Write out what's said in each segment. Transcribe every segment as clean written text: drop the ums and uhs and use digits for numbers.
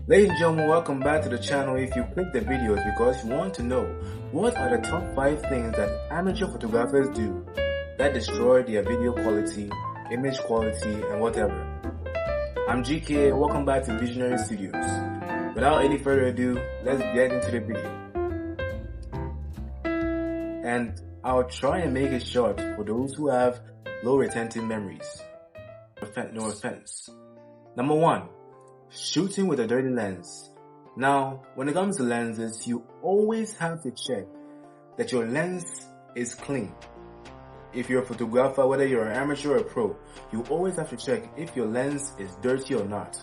Ladies and gentlemen, welcome back to the channel. If you click the video, it's because you want to know what are the top 5 things that amateur photographers do that destroy their video quality, image quality, and whatever. I'm GK and welcome back to Visionary Studios. Without any further ado, let's get into the video. And I'll try and make it short for those who have low retentive memories. No offense. Number 1. Shooting with a dirty lens. Now, when it comes to lenses, you always have to check that your lens is clean. If you're a photographer, whether you're an amateur or a pro, you always have to check if your lens is dirty or not.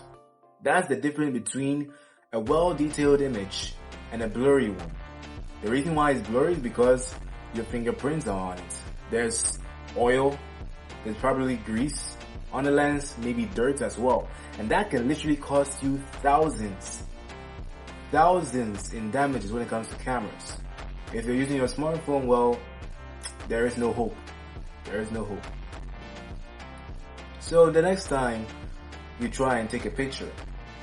That's the difference between a well-detailed image and a blurry one. The reason why it's blurry is because your fingerprints are on it. There's oil, there's probably grease on the lens, maybe dirt as well. And that can literally cost you thousands in damages when it comes to cameras. If you're using your smartphone, well, there is no hope. There is no hope. So the next time you try and take a picture,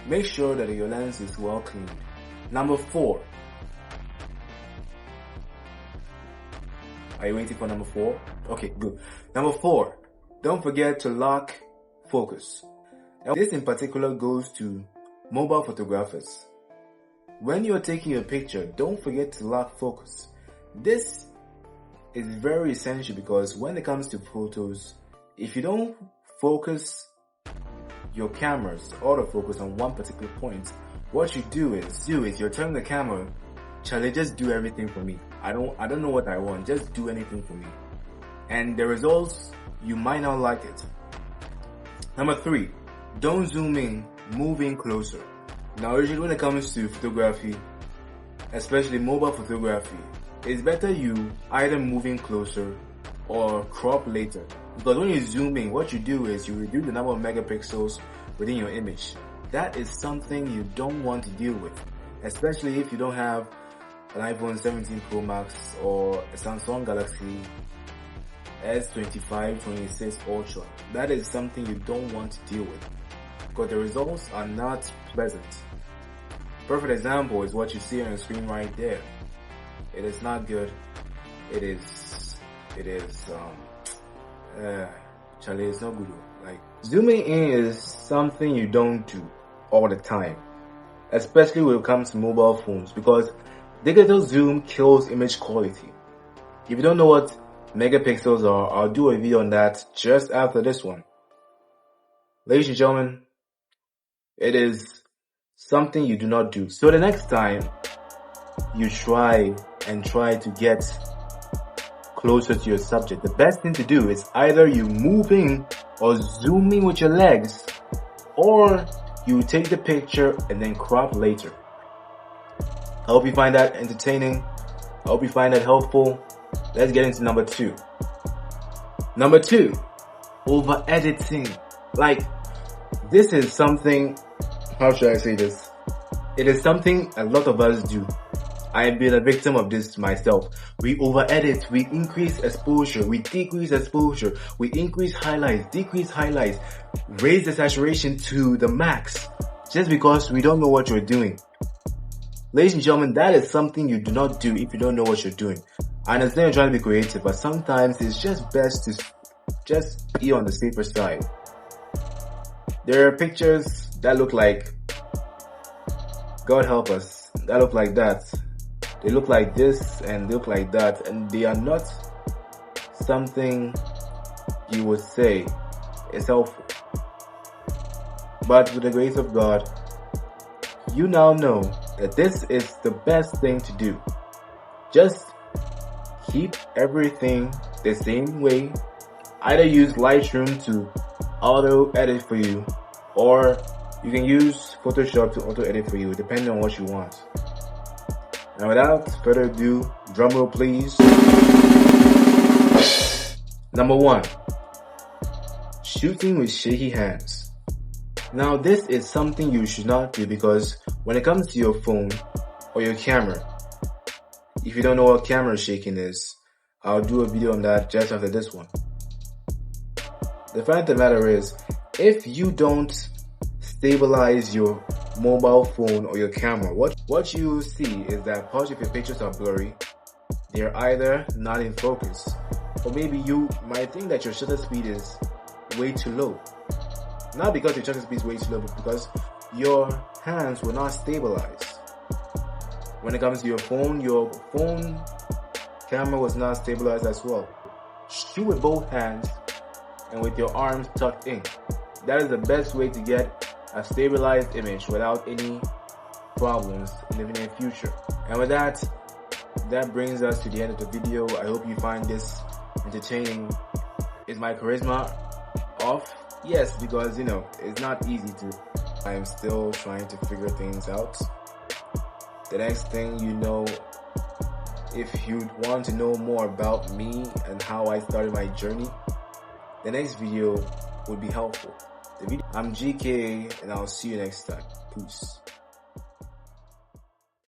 make sure that your lens is well cleaned. Number 4. Are you waiting for number 4? Okay, good. Number 4. Don't forget to lock focus. Now, this in particular goes to mobile photographers. When you're taking a picture, don't forget to lock focus. This is very essential because when it comes to photos, if you don't focus your camera's autofocus on one particular point, what you do is you're telling the camera, Charlie, just do everything for me. I don't know what I want, just do anything for me. And the results, you might not like it. Number 3, don't zoom in, move in closer. Now usually when it comes to photography, especially mobile photography, it's better you either move in closer or crop later. Because when you zoom in, what you do is you reduce the number of megapixels within your image. That is something you don't want to deal with, especially if you don't have an iPhone 17 Pro Max or a Samsung Galaxy S25, 26 Ultra. That is something you don't want to deal with because the results are not pleasant. Perfect example is what you see on the screen right there. It is not good. Charlie, it's not good. Like, zooming in is something you don't do all the time, especially when it comes to mobile phones, because digital zoom kills image quality. If you don't know what megapixels are, I'll do a video on that just after this one. Ladies and gentlemen, it is something you do not do. So the next time you try to get closer to your subject, the best thing to do is either you move in or zoom in with your legs, or you take the picture and then crop later. I hope you find that entertaining. I hope you find that helpful. Let's get into number 2. Number 2, over editing. Like, this is something, how should I say this? It is something a lot of us do. I've been a victim of this myself. We over edit, we increase exposure, we decrease exposure, we increase highlights, decrease highlights, raise the saturation to the max, just because we don't know what you're doing. Ladies and gentlemen, that is something you do not do if you don't know what you're doing. I understand you're trying to be creative, but sometimes it's just best to just be on the safer side. There are pictures that look like, God help us, that look like that. They look like this and they look like that, and they are not something you would say is helpful. But with the grace of God, you now know that this is the best thing to do. Just keep everything the same way. Either use Lightroom to auto edit for you, or you can use Photoshop to auto edit for you, depending on what you want. Now without further ado, drumroll please. Number 1, shooting with shaky hands. Now this is something you should not do because when it comes to your phone or your camera, if you don't know what camera shaking is, I'll do a video on that just after this one. The fact of the matter is, if you don't stabilize your mobile phone or your camera, what you see is that part of your pictures are blurry. They're either not in focus, or maybe you might think that your shutter speed is way too low. Not because your shutter speed is way too low, but because your hands were not stabilized. When it comes to your phone camera was not stabilized as well. Shoot with both hands and with your arms tucked in. That is the best way to get a stabilized image without any problems in the near future. And with that brings us to the end of the video. I hope you find this entertaining. Is my charisma off? Yes, because it's not easy to. I am still trying to figure things out. The next thing if you want to know more about me and how I started my journey, the next video would be helpful. I'm GK and I'll see you next time. Peace.